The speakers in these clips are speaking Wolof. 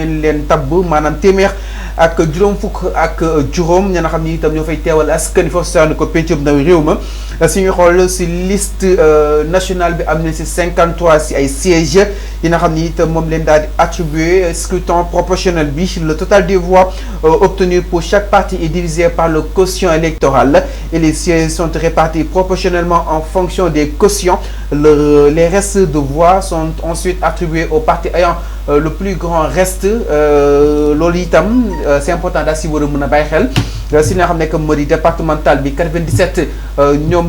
leen tabb maanaam téeméer ak juróom fukk ak juróom ña nga xam ni itam ñoo fay teewal askan foofu saanu ko pencum ndaw réew ma suñu xool si liste nationale bi am na si 53 si ay sièges yi nga xam ni itam moom leen daal di attribué scrutin proportionnel bi le total des voix obtenues pour chaque parti est divisé par le quotient électoral et les sièges sont répartis proportionnellement en fonction des quotients. Les restes de voix sont ensuite attribués aux partis ayant le plus grand reste loolu itam c'est important daal si war a mën a bàyyi xel si nga xam ne que moo di départemental bi 97 ñoom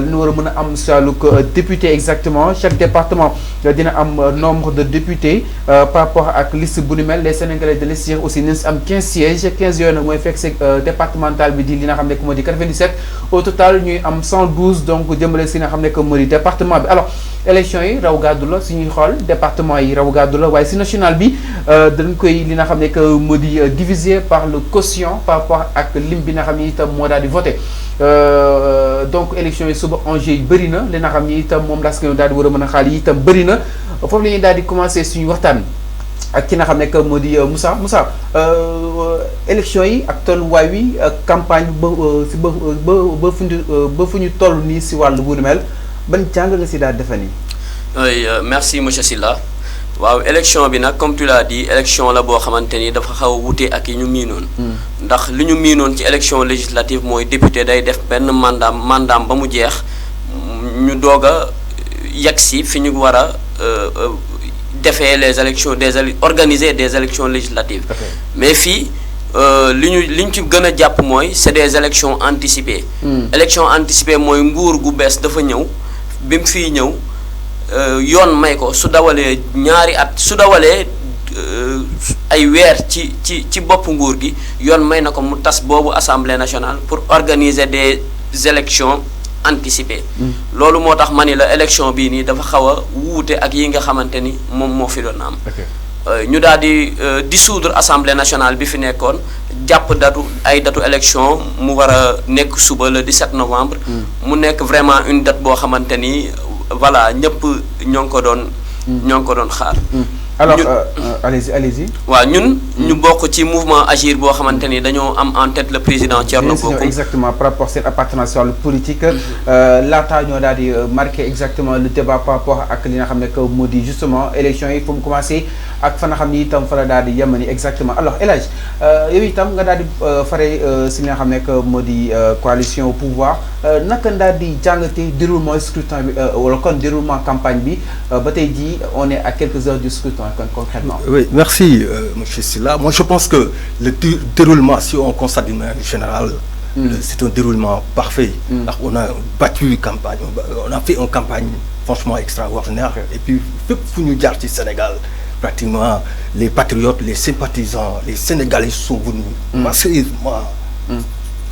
ñu war a mën a am si wàllu député exactement chaque département dina am nombre de députés par rapport ak liste bu ni mel les Sénégalais de l'extérieur aussi nañ si am 15 sièges 15 yooyu nag mooy fekk si départemental bi di li nga xam ne que moo di 97 au total ñuy am 112 donc jëmale si nga xam ne que moo di département bi alors élection yi raw gàddu la suñuy xool département yi raw gàddu la waaye si national bi dañ koy li nga xam ne que moo di divisé par le quotient par rapport ak lim bi nga xam ne itam moo daal di voté donc élection yi suba enjeu yi bëri na li nga xam ne itam moom laskan daal di war a mën a xaal yi itam bëri na foofu la ñuy daal di commencé suñu waxtaan ak ki nga xam ne que moo di Moussa élection yi ak tolluwaay wi ak campagne ba si ba fu ñu toll nii si wàllu bu nu mel ban jàng nga si daal defe nii. oui merci monsieur Sylla waaw élection bi nag comme tu l'as dit élection la boo xamante ni dafa xaw a wute ak yi ñu miinoon. ndax li ñu miinoon ci élection législative mooy député day def benn mandaam ba mu jeex ñu doog a yegg si fi ñu war a defee les élections organiser des élections législatives. Okay. Mais fii li ñu ci gën a jàpp mooy c'est des élections anticipées. Élections anticipées mooy nguur gu bees dafa ñëw bi mu fii ñëw yoon may ko su dawalee ñaari at su dawalee ay weer ci bopp nguur gi yoon may na ko mu tas boobu assemblée nationale pour organiser des élections anticipées. loolu moo tax ma ni la élection bii nii dafa xaw a wuute ak yi nga xamante ni moom moo fi doon am. ñu daal di dissoudre assemblée nationale bi fi nekkoon jàpp datu élection mu war a nekk suba le 17 novembre. mu nekk vraiment une date boo xamante ni voilà ñëpp ñoo ngi ko doon xaar. alors allez-y. waaw ñun. ñu bokk ci mouvement Agir boo xamante ni dañoo am en tête le président Thierno Bocoum. exactement par rapport seen appartenance sur le politique laata ñoo daal di marqué exactement le débat par rapport ak li nga xam ne que moo di justement élection yi fu mu commencé ak fa nga xam ni itam fa la daal di yemani exactement alors El Hadj yow itam nga daal di fare si li nga xam ne que moo di coalition au pouvoir naka daal di jàngatee déroulement scrutin bi wala kon déroulement campagne bi ba tey jii on est à quelques heures du scrutin concrètement. Oui, merci monsieur Sylla. Moi je pense que le déroulement, si on constate d'une manière générale, c'est un déroulement parfait. On a battu campagne, on a fait une campagne franchement extraordinaire. Et puis, pour nous dire au Sénégal, pratiquement les patriotes, les sympathisants, les Sénégalais sont venus massivement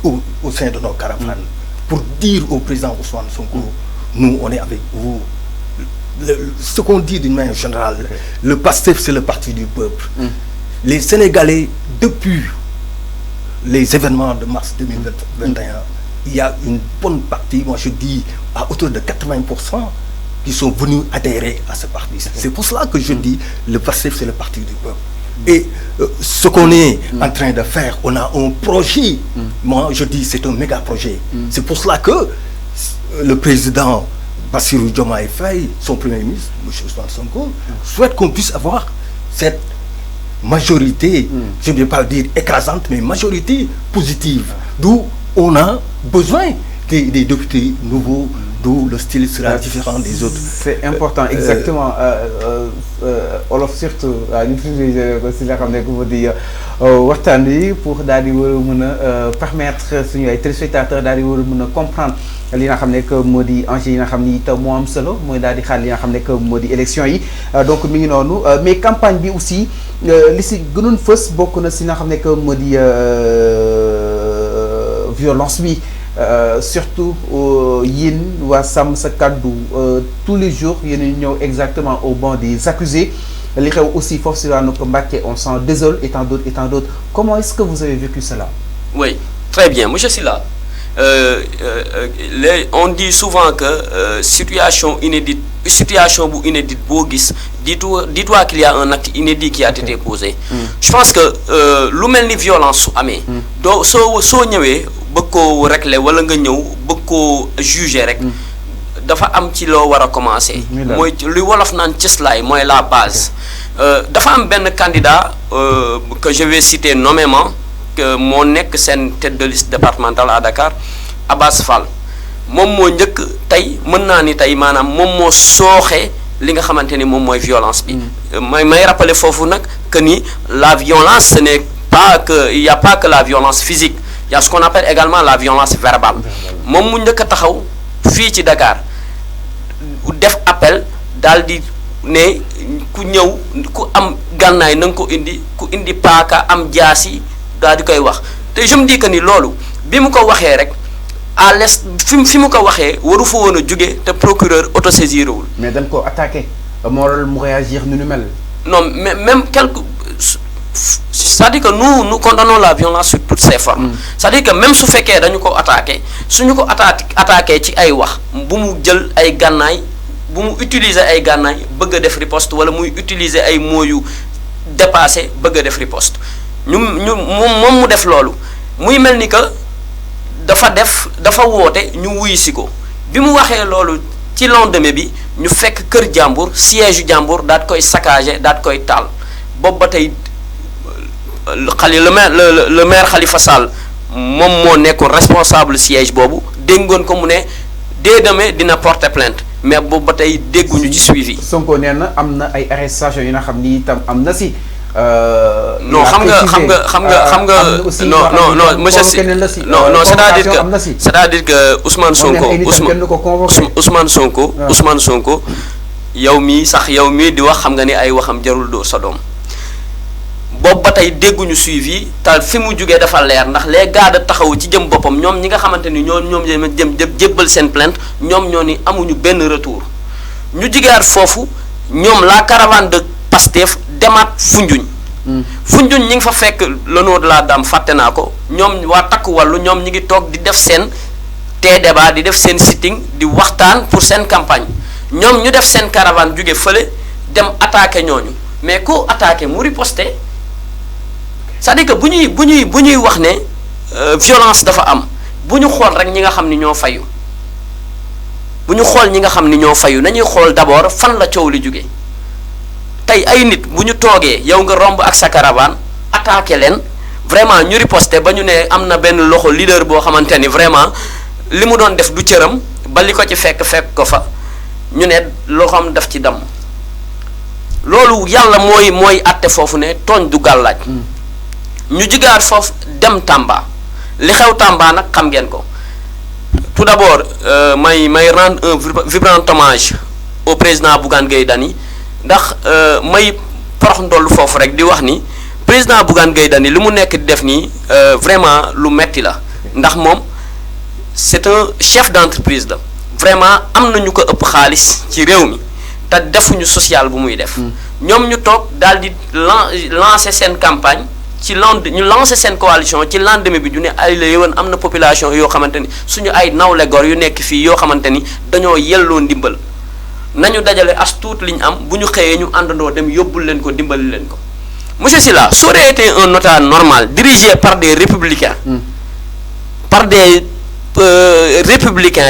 au sein de nos caravanes pour dire au président Ousmane Sonko, nous on est avec vous. Ce qu'on dit d'une manière générale, le PASTEF c'est le parti du peuple. Les Sénégalais, depuis les événements de mars 2021, il y a une bonne partie, moi je dis à hauteur de 80%, qui sont venus adhérer à ce parti. C'est pour cela que je dis le PASTEF c'est le parti du peuple. Et ce qu'on est en train de faire, on a un projet, moi je dis c'est un méga projet. C'est pour cela que le président Bassirou Diomaye Faye, son premier ministre, M. Ousmane Sonko, souhaite qu'on puisse avoir cette majorité, je ne vais pas dire écrasante, mais majorité positive. D'où on a besoin des députés nouveaux, d'où le style sera différent des autres. C'est important, exactement. Olof surtout, ñu tuddee ko si nga xam ne ku ma di waxtaan wi pour daal di war a mën a permettre suñu ay téléspectateurs daal di war a mën a comprendre li nga xam ne que moo di enjeu yi nga xam ni itam moo am solo mooy daal di xaar li nga xam ne que moo di élection yi donc mi ngi noonu mais campagne bi aussi li si gënoon fës bokk na si nga xam ne que moo di violence bi. Surtout yéen waa Sàmm Sa Kàddu tous les jours yéen ñëw exactement au banc des accusés li xew aussi foofu si waanu ko Mbacké on s'en désole et tant d'autres comment est-ce que vous avez vécu cela? Oui, très bien monsieur Sylla. On dit souvent que situation bu inédite boo gis dis-toi qu'il y a un acte inédit qui a été posé. Je pense que lu mel ni violence su amee. doo soo ñëwee bëgg koo régler wala nga ñëw bëgg koo juger rek. dafa am ci loo war a commencer. mooy lu wolof naan cëslaay mooy la base. dafa am benn candidat que je vais citer nommément que moo nekk seen tête de liste départementale à Dakar Abass Fall moom moo njëkk tey mën naa ni tey maanaam moom moo sooxe li nga xamante ni moom mooy violence bi. may rappeler foofu nag que ni la violence ce n'est pas que il y a pas que la violence physique il y a ce qu'on appelle également la violence verbale moom mu njëkk a taxaw fii ci Dakar def appel daal di ne ku ñëw ku am gànnaay na nga ko indi ku indi paaka am jaasi daal di koy wax te je me dis que ni loolu bi mu ko waxee rek à l'est fi mu ko waxee waru fa woon a jóge te procureur autosaisir wul. mais dañ ko attaqué moo waral mu réagir nu mel. non mais même quelque c'est-à-dire que nous condamnons la violence sur toutes ses formes. C'est-à-dire que même su fekkee dañu ko attaqué suñu ko attaqué ci ay wax bu mu jël ay gànnaay bu mu utiliser ay gànnaay bëgg a def riposte wala muy utiliser ay mots yu dépassé bëgg a def riposte moom mu def loolu muy mel ni que dafa woote ñu wuyu si ko bi mu waxee loolu ci lendemain bi ñu fekk kër jàmbur siège yu jàmbur daat koy saccagé daat koy taal boobu ba tey le maire Khalifa Sall moom moo nekkoon responsable siège boobu déggoon ko mu ne dès demain dina porter plainte mais boobu ba tey dégguñu ci suivi. Sonko nee na am na ay arrestation yi nga xam ni itam am na si. non xam nga non monsieur si non c'est-à-dire que Ousmane Sonko yow mii di wax xam nga ni ay waxam jarul dóor sa doom boobu ba tey dégguñu suivi te fi mu jugee dafa leer ndax les gars de taxawu ci jëm boppam ñoom ñi nga xamante ni ñoom jëm jébbal seen plainte ñoom ñoo ni amuñu benn retour ñu jigaat foofu ñoom la caravane de Pastef demaat Foundiougne Foundiougne ñi ngi fa fekk le nom de la dame fàtte naa ko ñoom waa takku wàllu ñoom ñi ngi toog di def seen débat di def seen sitting di waxtaan pour seen campagne ñoom ñu def seen caravane jóge fële dem attaqué ñooñu mais koo attaqué mu riposté c'est-à-dire que bu ñuy wax ne violence dafa am bu ñu xool rek ñi nga xam ni ñoo fayu nañuy xool d'abord fan la coow li jóge tey ay nit bu ñu toogee yow nga romb ak sa caravane attaqué leen vraiment ñu riposté ba ñu ne am na benn loxo leader boo xamante ni vraiment li mu doon def du cëram ba li ko ci fekk ko fa ñu ne loxoom daf ci damm loolu yàlla mooy àtte foofu ne tooñ du gàllaaj ñu jigaat foofu dem Tamba li xew Tamba nag xam ngeen ko tout d'abord may rendre un vibrant hommage au président Bougane Gueye Dany ndax may porox ndollu foofu rek di wax ni président Bougane Gueye Dany li mu nekk di def nii vraiment lu metti la ndax moom c'est un chef d'entreprise la vraiment am na ñu ko ëpp xaalis ci réew mi te defuñu social bu muy def ñoom ñu toog daal di lancer seen campagne ñu lancer seen coalition ci lendemain bi du ne ay la yëwan am na population yoo xamante ni suñu ay nawle gor yu nekk fii yoo xamante ni dañoo yelloo ndimbal nañu dajale as tuut li ñu am bu ñu xëyee ñu àndandoo dem yóbbul leen ko dimbali leen ko monsieur Sylla ça aurait été un État normal dirigé par des républicains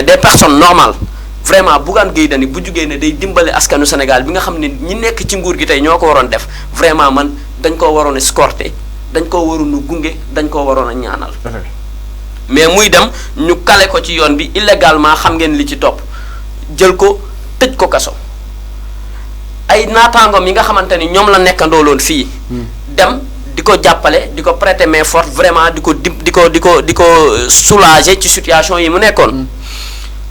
des personnes normales vraiment Bougane Gueye Dany bu jugee ne day dimbale askanu Sénégal bi nga xam ne ñi nekk ci nguur gi tey ñoo ko waroon def vraiment man dañ koo waroon a escorter dañ koo waroon a gunge dañ koo waroon a ñaanal mais muy dem ñu kale ko ci yoon bi illégalement xam ngeen li ci topp jël ko tëj ko kaso ay naataangoom yi nga xamante ni ñoom la nekkandooloon fii dem di ko jàppale di ko prêter main forte vraiment di ko soulager ci situation yi mu nekkoon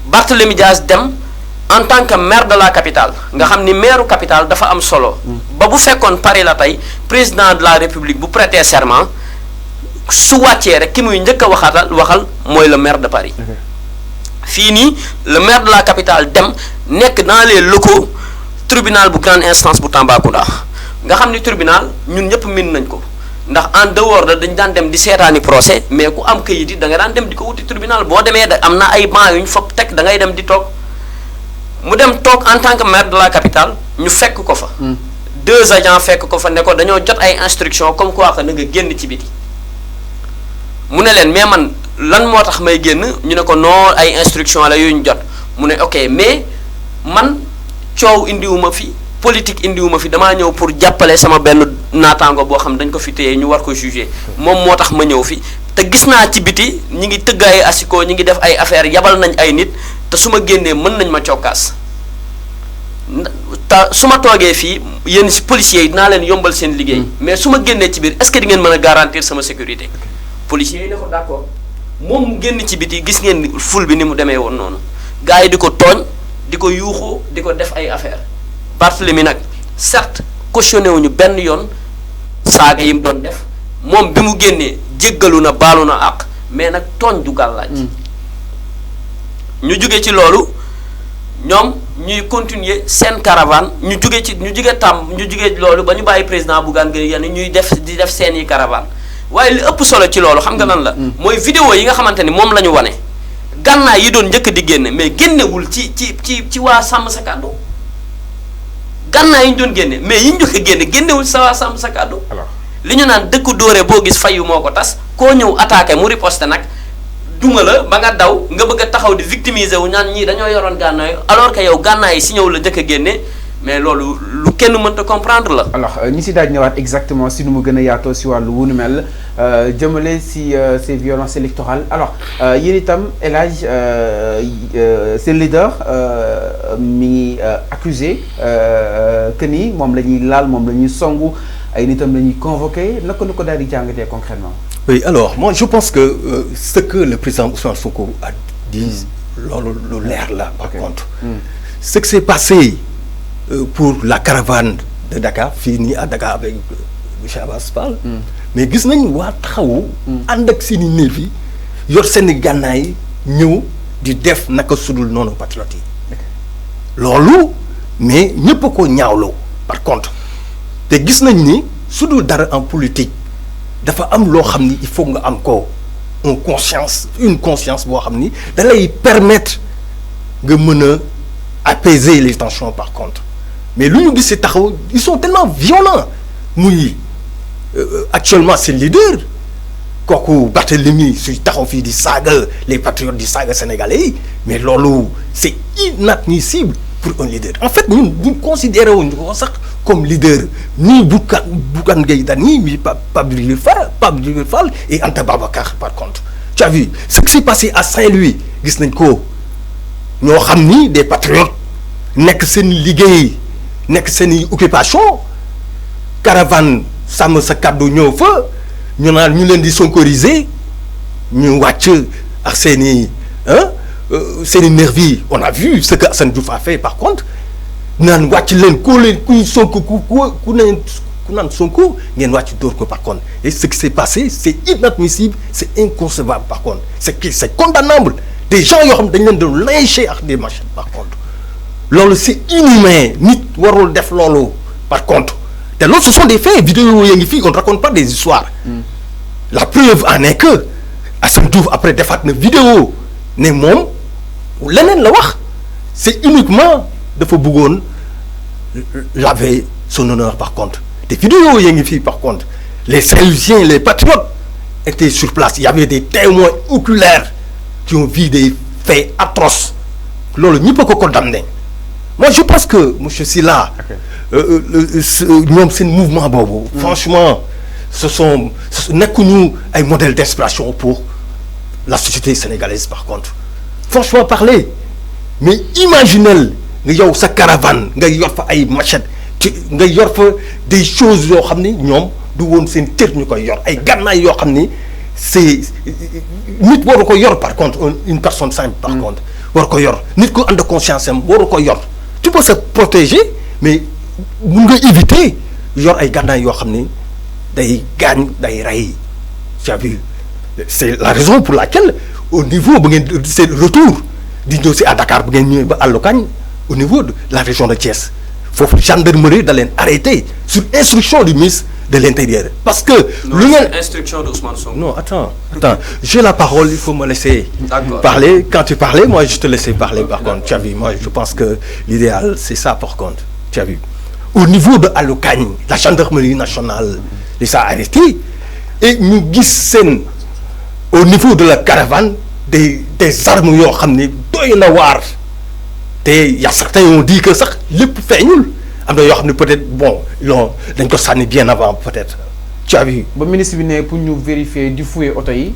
Barthélémy Dias dem en tant que maire de la capitale nga xam ni maire capitale dafa am solo ba bu fekkoon Paris la tey président de la République bu prêter serment su wàccee rek ki muy njëkk a waxal mooy le maire de Paris fii nii le maire de la capitale dem nekk dans les locaux tribunal bu grande instance bu Tambacounda nga xam ni tribunal ñun ñëpp min nañ ko ndax en dehors de dañ daan dem di seetaani procès mais ku am këyit yi da nga daan dem di ko wuti tribunal boo demee da am na ay banc yu ñu fa teg da ngay dem di toog mu dem toog en tant que maire de la capitale ñu fekk ko fa. 2 agents fekk ko fa ne ko dañoo jot ay instructions comme quoi que na nga génn ci biti mu ne leen mais man lan moo tax may génn ñu ne ko non ay instructions la yu ñu jot mu ne ok mais man coow indiwuma fi politique indiwuma fi damaa ñëw pour jàppale sama benn naataango boo xam dañ ko fi téye ñu war ko juger moom moo tax ma ñëw fi te gis naa ci biti ñi ngi tëgg ay asiko ñi ngi def ay affaires yabal nañ ay nit te su ma génnee mën nañ ma cokkaas te su ma toogee fii yéen policiers yi dinaa leen yombal seen liggéey mais su ma génnee ci biir est-ce que di ngeen mën a garantir sama sécurité policiers yi ne ko d'accord moom mu génn ci biti gis ngeen ful bi ni mu demee woon noonu gars yi di ko tooñ di ko yuuxu di ko def ay affaires Barthélemy nag certes cautionné wuñu benn yoon saaga yi mu doon def moom bi mu génnee jéggalu na baalu na àq mais nag tooñ du gàllaaj ñu jóge ci loolu ñoom ñuy continuer seen caravane ñu jóge loolu ba ñu bàyyi président Bougane Gueye Dany ñuy di def seeni caravane waaye li ëpp solo ci loolu xam nga lan la mooy vidéo yi nga xamante ni moom la ñu wane gànnaay yi doon njëkk di génne mais génnewul ci waa sàmm sa kàddu gànnaay yi ñu doon génne mais yi ñu njëkk a génnewul sa waa sàmm sa kàddu li ñu naan dëkk dóore boo gis fayu moo ko tas koo ñëw attaqué mu riposte nag duma la ba nga daw nga bëgg a taxaw di victimiser wu ñaan ñii dañoo yoroon gànnaay alors que yow gànnaay yi si ñëw la njëkk a génne mais loolu lu kenn mënta comprendre la. alors ñi si daaj ñëwaat exactement si nu mu gën a yaatoo si wàllu wu nu mel jëmale si ces violences électorales alors yéen itam El Hadj seen leader mi ngi accusé que ni moom la ñuy laal moom la ñuy songu ay nitam la ñuy convoqué naka nu ko daal di jàngatee concrètement. Oui, alors, moi, je pense que ce que le président Ousmane Sonko a dit, l'air là, par contre, ce qui s'est passé pour la caravane de Dakar, fini à Dakar avec M. Abass Fall, mais gis nañ waa taxawu ànd ak seeni nervi yor seeni gànnaay ñëw di def naka sudul noonu patriote yi loolu mais ñëpp a ko ñaawloo par contre te gis nañ ni sudul dara en politique dafa am loo xam ni il faut nga am ko une conscience boo xam ni da lay permettre nga mën a apaiser les tensions par contre mais lu ñu gisee taxaw ils sont tellement violents muy actuellement c'est le leader kooku Barthélemy suy taxaw fii di saaga les patriotes di saaga sénégalais yi mais loolu c'est inadmissible pour un leader en fait ñun buñ considéré wuñ ko sax comme leader ni Bougane Gueye Dany ni Pape Djibril Fall et Anta Babacar par contre tu as vu ce qui s'est passé à Saint-Louis gis nañ ko ñoo xam ni des patriotes nekk seen liggéey nekk seen occupation caravane sàmm sa kàddu ñëw fa ñu naan ñu leen di sonkoriser ñu wàcc ak seen i nervi on a vu ce que Assane Diouf a fait par contre naan wàcc leen kuy Sonko ku naan Sonko ngeen wàcc dóor ko par contre et ce qui s'est passé c'est inadmissible c'est inconcevable par contre c'est condamnable des gens yoo xam dañ leen doon lyncher ak des machettes par contre loolu c'est inhumain nit warul def loolu par contre te loolu ce sont des faits vidéo yaa ngi fii on ne raconte pas des histoires la preuve en est que Assane Diouf après defaat na vidéo ne moom leneen la wax c'est uniquement dafa bëggoon laver son honneur par contre te vidéo yaa ngi fii par contre les Saint-Louisiens les patriotes étaient sur place il y avait des témoins oculaires qui ont vu des faits atroces loolu ñëpp a ko condamné moi je pense que monsieur Sylla ñoom seen mouvement boobu franchement ce sont nekkuñu ay modèles d'inspiration pour la société sénégalaise par contre franchement parler mais imaginez nga yow sa caravane nga yor fa ay machette nga yor fa des choses yoo xam ni ñoom du woon seen cër ñu koy yor ay gànnaay yoo xam ni c'est nit waru ko yor par contre une personne simple par contre waru ko yor nit ko ànd conscience am waru ko yor tu peux se protéger mais mun nga éviter yor ay gànnaay yoo xam ni day gaañ day rey tu as vu c'est la raison pour laquelle au niveau ba ngeen c'est retour di ñëw si à Dakar ba ngeen ñëwee ba Àllokañ au niveau de la région de Thiès foofu gendarmerie da leen arrêté sur instruction du ministre de l'Intérieur. Parce que... Instruction d'Ousmane Sonko. Non, attends. J'ai la parole, il faut me laisser parler. Quand tu parlais, moi, je te laissais parler, par contre. Tu as vu, moi, je pense que l'idéal, c'est ça, par contre. Tu as vu. Au niveau de Alokani, la gendarmerie nationale les a arrêtés. Et nous guissons, au niveau de la caravane, des armes, il y a certains qui ont dit que ça, le fait nul. Peut-être, bon, ils ont bien avant, peut-être. Tu as vu. Le ministre vient pour nous vérifier du fouet au taï.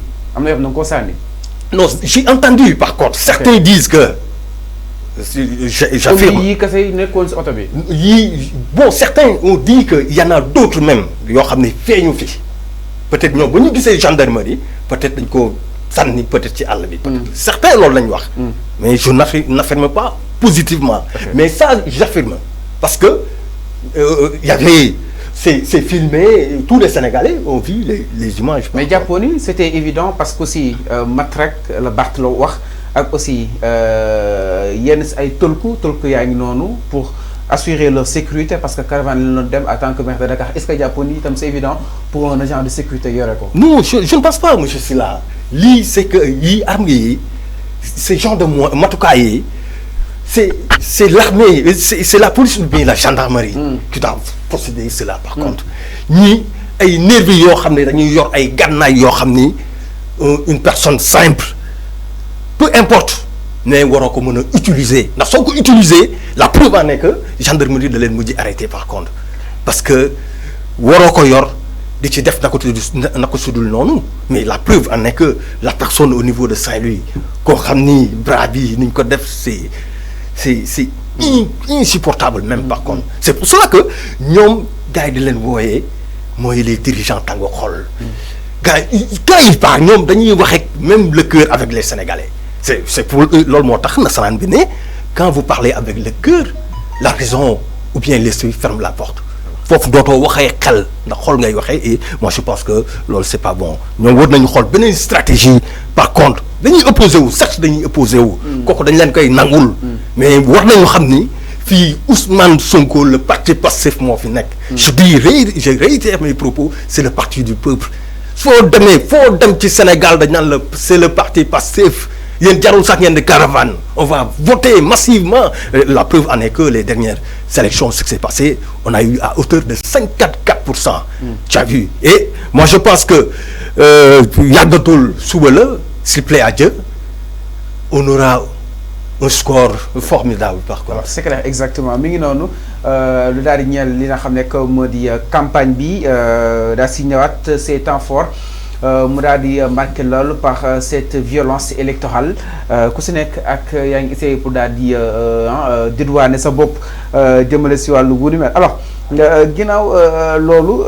Non, j'ai entendu, par contre, certains disent que. J'affirme. Bon, certains ont dit qu'il y en a d'autres même. Peut-être que nous avons gendarmerie, peut-être que peut-être certains l'ont dit. Mais je n'affirme pas positivement. Okay. Mais ça, j'affirme. Parce que il y avait. C'est filmé, tous les Sénégalais ont vu les images. Mais Japonais, c'était évident parce que aussi Matrak, le Bartelo ak aussi yenn ay tolku yaa ngi noonu pour assurer leur sécurité parce que caravane la dem en tant que maire de Dakar est-ce que Japonais tam c'est évident pour un agent de sécurité yore ko. Non, je ne pense pas, monsieur Sylla. Li c'est que yi armes yi ces gens de matukaay yi c'est l'armée, c'est la police ou bien la gendarmerie qui doit procéder cela par contre. Ñi ay nervis yoo xam ne dañuy yor ay gànnaay yoo xam ni une personne simple. Peu importe, mais on va utiliser. N'a pas utiliser, la preuve en est que la gendarmerie de l'ennemi arrêté par contre. Parce que mais la preuve en est que la personne au niveau de Saint-Louis, c'est insupportable même par contre. C'est pour cela que nous, gars de l'ennemi, moi les dirigeants tango khol. Quand ils parlent, même le cœur avec les Sénégalais. C'est pour eux, quand vous parlez avec le cœur, la raison ou bien l'esprit ferme la porte. Et moi je pense que c'est pas bon. Nous avons une stratégie, par contre, nous opposons, certes nous opposons, mais nous avons Ousmane Sonko, le parti passif, je réitère mes propos, c'est le parti du peuple. Faut donner Sénégal, c'est le parti passif. Il y a une caravane. On va voter massivement. La preuve en est que les dernières élections, ce qui s'est passé, on a eu à hauteur de 54%. Tu as vu. Et moi, je pense que Yagatoul Soubele, s'il plaît à Dieu, on aura un score formidable par contre. C'est clair, exactement. Mi ngi noonu lu daal di ñeel li nga xam ne que moo di campagne bi daa si ñëwaat ces temps forts mu daal di marqué loolu par cette violence électorale ku si nekk ak yaa ngi essayé pour daal di dédouaner sa bopp jëmale si wàllu wu ni mel alors ginnaaw loolu.